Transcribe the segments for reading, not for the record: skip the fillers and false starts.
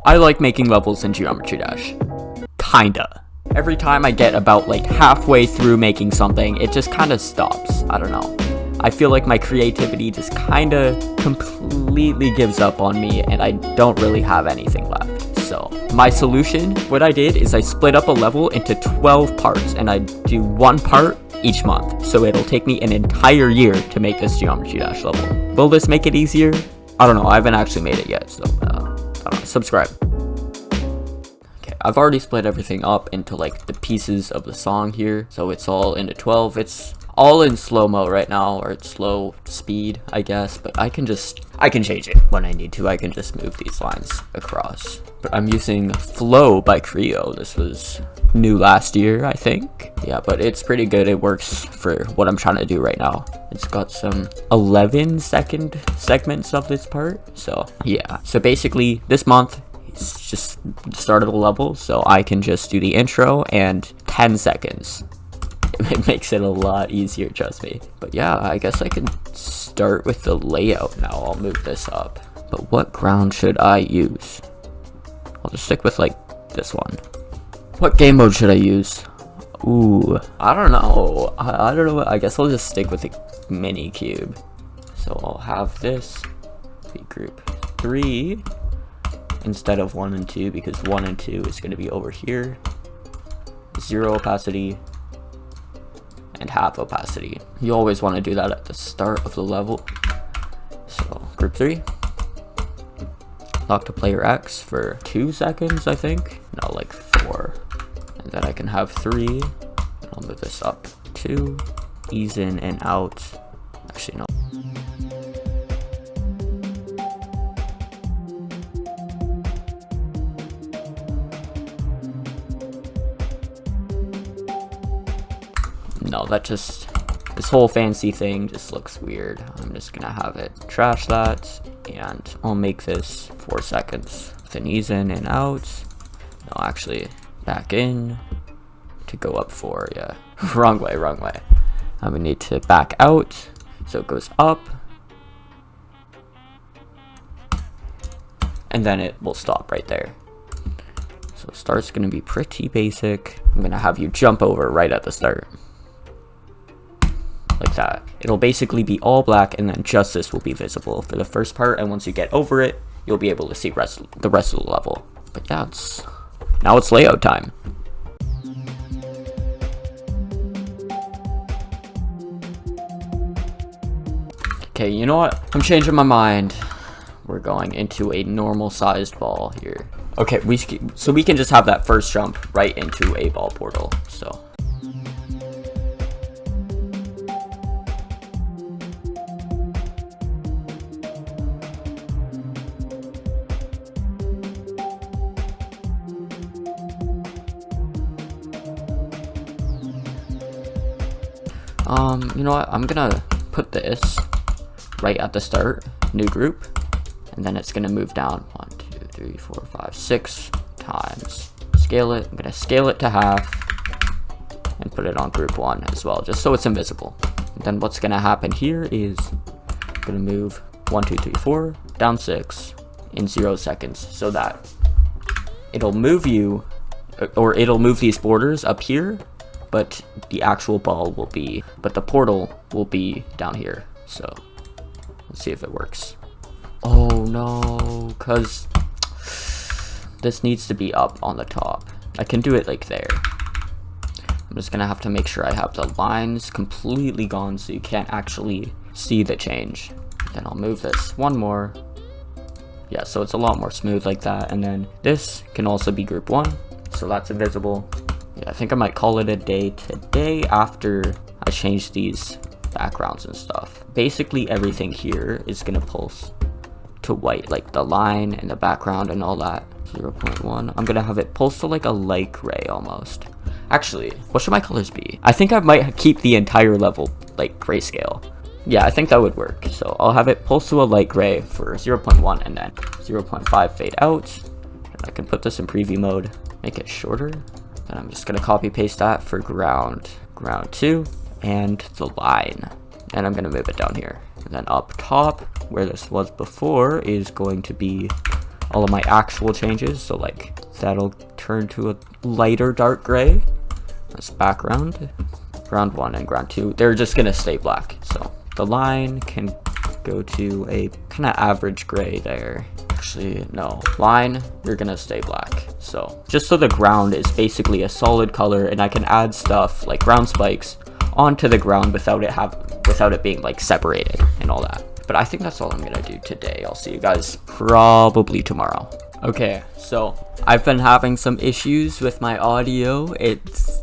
I like making levels in Geometry Dash. Kinda. Every time I get about like halfway through making something, it just kind of stops. I don't know. I feel like my creativity just kind of completely gives up on me and I don't really have anything left. So my solution, what I did is I split up a level into 12 parts and I do one part each month. So it'll take me an entire year to make this Geometry Dash level. Will this make it easier? I don't know. I haven't actually made it yet. So I don't know. Subscribe. Okay, I've already split everything up into like the pieces of the song here. So it's all into 12. It's all in slow-mo right now, or it's slow speed, I guess, but I can change it when I need to. I can just move these lines across. But I'm using Flow by Creo. This was new last year, I think. Yeah, but it's pretty good. It works for what I'm trying to do right now. It's got some 11-second segments of this part. So yeah, so basically this month, it's just the start of the level, so I can just do the intro and 10 seconds. It makes it a lot easier, trust me. But yeah, I guess I can start with the layout now. I'll move this up. But what ground should I use? I'll just stick with like this one. What game mode should I use? Ooh, I don't know. I don't know. I guess I'll just stick with the mini cube. So I'll have this be group 3 instead of 1 and 2, because 1 and 2 is going to be over here. 0 opacity and half opacity. You always want to do that at the start of the level. So group 3, lock to player X for 2 seconds, I think. No, like 4. And then I can have 3. And I'll move this up 2, ease in and out. Actually, no. No, this whole fancy thing just looks weird. I'm just gonna have it trash that, and I'll make this 4 seconds with an ease in and out. No, actually, back in to go up 4, yeah. wrong way. We need to back out, so it goes up, and then it will stop right there. So start's gonna be pretty basic. I'm gonna have you jump over right at the start. Like that. It'll basically be all black, and then just this will be visible for the first part, and once you get over it, you'll be able to see the rest of the level. But yeah, now it's layout time. Okay, you know what? I'm changing my mind. We're going into a normal sized ball here. Okay, so we can just have that first jump right into a ball portal. So you know what? I'm gonna put this right at the start, new group, and then it's gonna move down 1, 2, 3, 4, 5, 6 times. Scale it. I'm gonna scale it to half and put it on group 1 as well, just so it's invisible. And then what's gonna happen here is I'm gonna move 1, 2, 3, 4 down 6 in 0 seconds, so that it'll move you, or it'll move these borders up here, but the actual ball will be, but the portal will be down here. So let's see if it works. Oh no, because this needs to be up on the top. I can do it like there. I'm just gonna have to make sure I have the lines completely gone so you can't actually see the change. Then I'll move this one more. Yeah, so it's a lot more smooth like that. And then this can also be group 1, so that's invisible. Yeah, I think I might call it a day today after I change these backgrounds and stuff. Basically everything here is gonna pulse to white, like the line and the background and all that. 0.1. I'm gonna have it pulse to like a light gray almost. Actually, what should my colors be? I think I might keep the entire level like grayscale. Yeah, I think that would work. So I'll have it pulse to a light gray for 0.1 and then 0.5 fade out. And I can put this in preview mode, make it shorter. And I'm just gonna copy paste that for ground 2 and the line. And I'm gonna move it down here. And then up top, where this was before, is going to be all of my actual changes. So like that'll turn to a lighter dark gray. That's background. Ground 1 and ground 2, they're just gonna stay black. So the line can go to a kind of average gray there. Actually, no, line, you're gonna stay black. So just so the ground is basically a solid color, and I can add stuff like ground spikes onto the ground without it being like separated and all that. But I think that's all I'm gonna do today. I'll see you guys probably tomorrow. Okay, so I've been having some issues with my audio.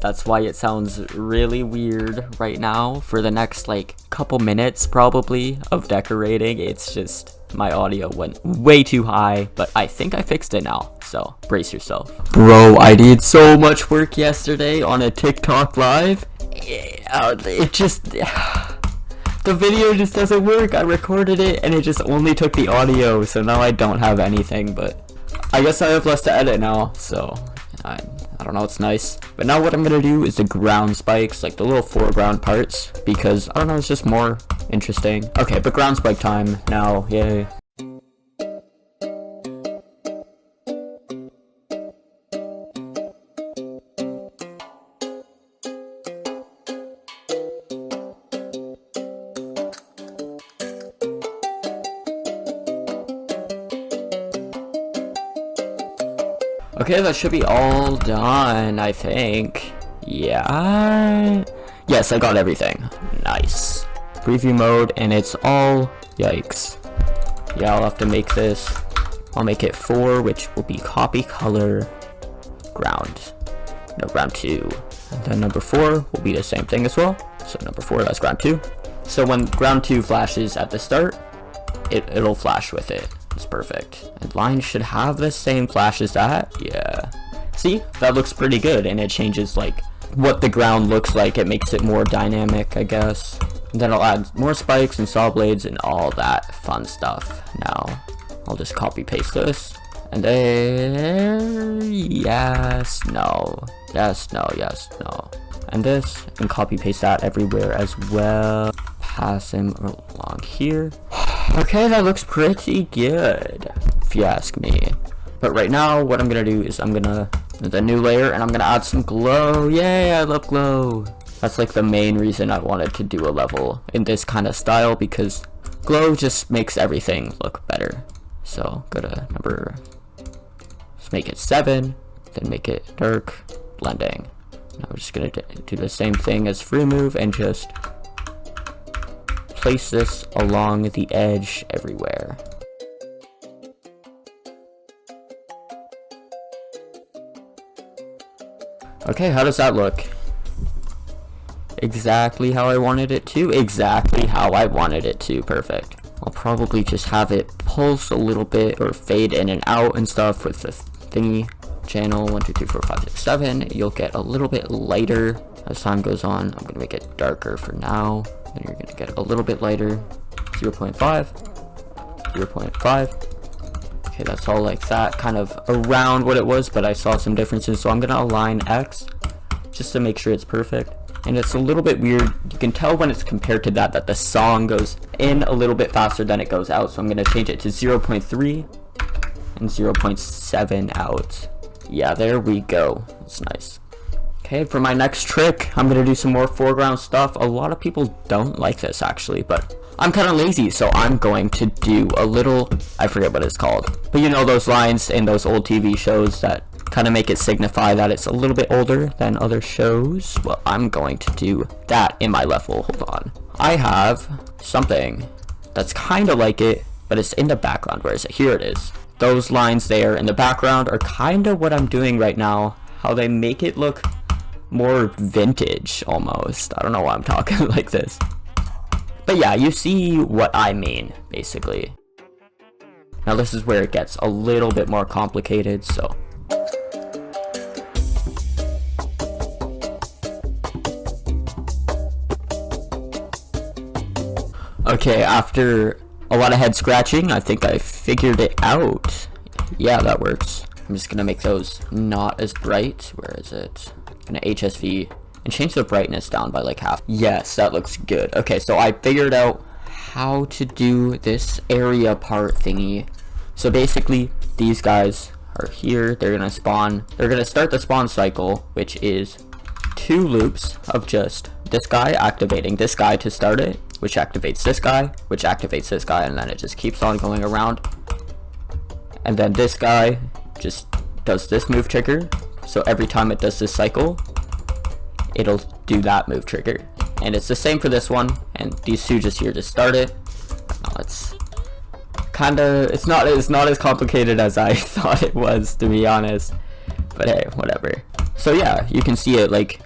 That's why it sounds really weird right now for the next like couple minutes probably of decorating. It's just my audio went way too high, but I think I fixed it now, so brace yourself. Bro, I did so much work yesterday on a TikTok live. It just the video just doesn't work. I recorded it and it just only took the audio, so now I don't have anything, but I guess I have less to edit now, so I don't know, it's nice. But now what I'm gonna do is the ground spikes, like the little foreground parts, because I don't know, it's just more interesting. Okay, but ground spike time now, yay. Okay, that should be all done, I think. Yeah. Yes, I got everything. Nice. Preview mode, and it's all... Yikes. Yeah, I'll have to make this. I'll make it 4, which will be copy color ground. No, ground 2. And then number 4 will be the same thing as well. So number 4, that's ground 2. So when ground 2 flashes at the start, it'll flash with it. It's perfect. And line should have the same flash as that. Yeah. See? That looks pretty good, and it changes like what the ground looks like. It makes it more dynamic, I guess. And then I'll add more spikes and saw blades and all that fun stuff. Now, I'll just copy paste this. And then yes, no. Yes, no, yes, no. And this, and copy paste that everywhere as well. Pass him along here. Okay, that looks pretty good, if you ask me. But right now, what I'm gonna do is I'm gonna the new layer, and I'm gonna add some glow. Yay, I love glow. That's like the main reason I wanted to do a level in this kind of style, because glow just makes everything look better. So go to let's make it 7, then make it dark, blending. Now we're just gonna do the same thing as free move and just place this along the edge everywhere. Okay, how does that look? Exactly how I wanted it to. Exactly how I wanted it to. Perfect. I'll probably just have it pulse a little bit or fade in and out and stuff with the thingy channel 1 2 3 4 5 6 7. You'll get a little bit lighter as time goes on. I'm gonna make it darker for now. Then you're gonna get a little bit lighter. 0.5, 0.5. Okay, that's all like that, kind of around what it was, but I saw some differences, so I'm gonna align X just to make sure it's perfect. And it's a little bit weird. You can tell when it's compared to that the song goes in a little bit faster than it goes out, so I'm gonna change it to 0.3 and 0.7 out. Yeah, there we go. That's nice. Okay, for my next trick, I'm gonna do some more foreground stuff. A lot of people don't like this actually, but I'm kind of lazy, so I'm going to do a little, I forget what it's called, but you know those lines in those old TV shows that kind of make it signify that it's a little bit older than other shows? Well, I'm going to do that in my level. Hold on. I have something that's kind of like it, but it's in the background. Where is it? Here it is. Those lines there in the background are kind of what I'm doing right now. How they make it look more vintage almost. I don't know why I'm talking like this. But yeah, you see what I mean, basically. Now this is where it gets a little bit more complicated, so. Okay, after a lot of head scratching, I think I figured it out. Yeah, that works. I'm just gonna make those not as bright. Where is it? I'm gonna HSV and change the brightness down by like half. Yes, that looks good. Okay, so I figured out how to do this area part thingy. So basically, these guys are here. They're gonna spawn. They're gonna start the spawn cycle, which is 2 loops of just this guy activating this guy to start it, which activates this guy, which activates this guy, and then it just keeps on going around. And then this guy just does this move trigger. So every time it does this cycle, it'll do that move trigger. And it's the same for this one, and these two just here to start it. Now it's kinda, it's not as complicated as I thought it was, to be honest. But hey, whatever. So yeah, you can see it like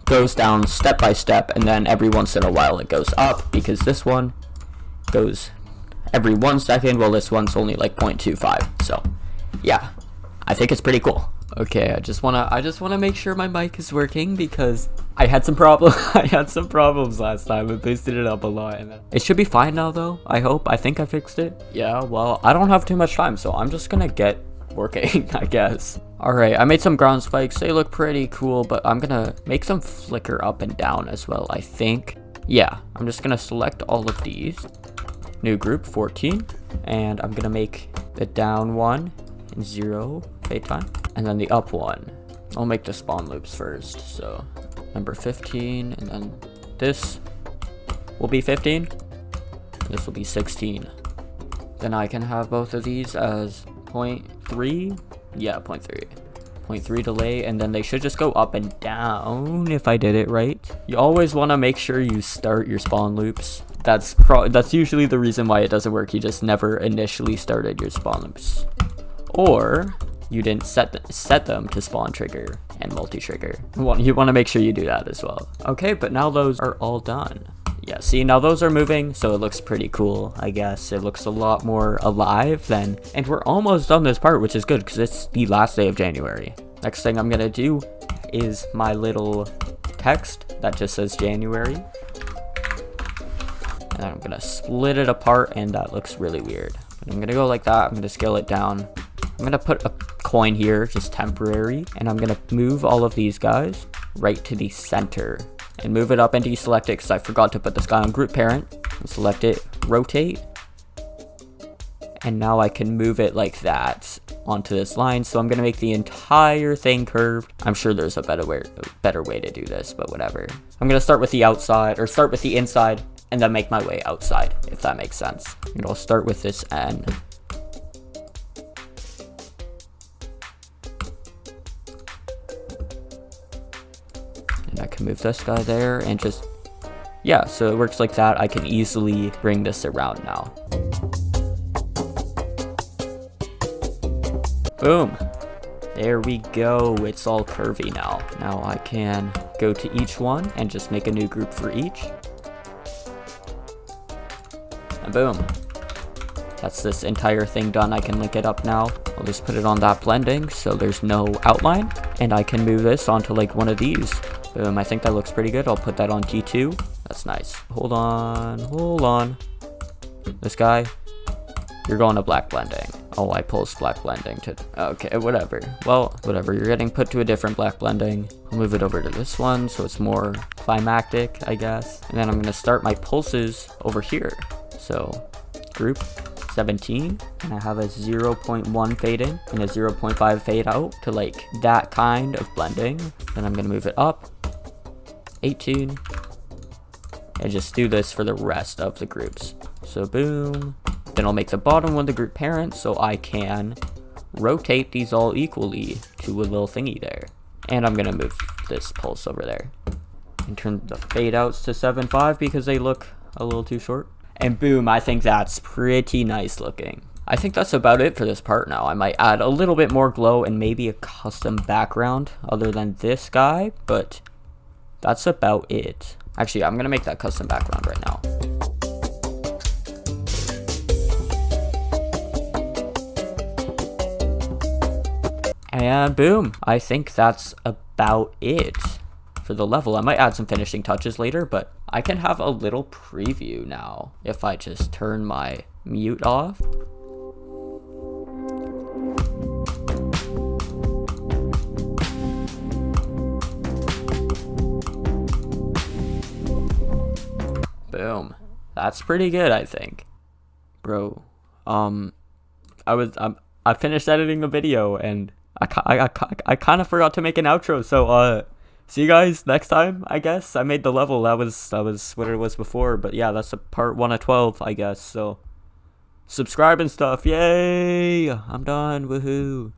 goes down step by step, and then every once in a while it goes up, because this one goes every 1 second, while this one's only like 0.25. So yeah, I think it's pretty cool. Okay, I just wanna make sure my mic is working, because I had some problems last time. It boosted it up a lot, and it should be fine now though. I think I fixed it. Yeah, well, I don't have too much time, so I'm just gonna get working, I guess. Alright, I made some ground spikes. They look pretty cool, but I'm gonna make them flicker up and down as well, I think. Yeah, I'm just gonna select all of these. New group, 14. And I'm gonna make the down one in 0 fade time. And then the up one, I'll make the spawn loops first. So number 15, and then this will be 15. This will be 16. Then I can have both of these as 0.3. Yeah, 0.3. 0.3 delay, and then they should just go up and down if I did it right. You always want to make sure you start your spawn loops. That's usually the reason why it doesn't work. You just never initially started your spawn loops, or you didn't set them to spawn trigger and multi-trigger. You want to make sure you do that as well. Okay, but now those are all done. Yeah, see, now those are moving, so it looks pretty cool, I guess. It looks a lot more alive than... And we're almost done this part, which is good, because it's the last day of January. Next thing I'm gonna do is my little text that just says January. And then I'm gonna split it apart, and that looks really weird. But I'm gonna go like that. I'm gonna scale it down. I'm gonna put a coin here, just temporary, and I'm gonna move all of these guys right to the center. And move it up and deselect it, because I forgot to put this guy on group parent. And select it, rotate, and now I can move it like that onto this line. So I'm gonna make the entire thing curved. I'm sure there's a better way to do this, but whatever. I'm gonna start with the outside, or start with the inside, and then make my way outside, if that makes sense. And I'll start with this N. And I can move this guy there, and just, yeah, so it works like that. I can easily bring this around now. Boom. There we go. It's all curvy now. Now I can go to each one and just make a new group for each. And boom. That's this entire thing done. I can link it up now. I'll just put it on that blending so there's no outline. And I can move this onto like one of these. Boom, I think that looks pretty good. I'll put that on G2. That's nice. Hold on. This guy, you're going to black blending. Oh, I pulsed black blending to, okay, whatever. Well, whatever, you're getting put to a different black blending. I'll move it over to this one so it's more climactic, I guess. And then I'm gonna start my pulses over here. So, group 17, and I have a 0.1 fade in and a 0.5 fade out to like that kind of blending. Then I'm gonna move it up, 18, and just do this for the rest of the groups. So boom. Then I'll make the bottom one the group parent so I can rotate these all equally to a little thingy there. And I'm gonna move this pulse over there and turn the fade outs to 7.5 because they look a little too short. And boom, I think that's pretty nice looking. I think that's about it for this part now. I might add a little bit more glow and maybe a custom background other than this guy, but that's about it. Actually, I'm gonna make that custom background right now. And boom, I think that's about it for the level. I might add some finishing touches later, but I can have a little preview now if I just turn my mute off. Boom. That's pretty good, I think. Bro, I finished editing the video, and I kind of forgot to make an outro. So see you guys next time. I guess I made the level. That was what it was before. But yeah, that's a part 1 of 12, I guess. So subscribe and stuff. Yay! I'm done. Woohoo!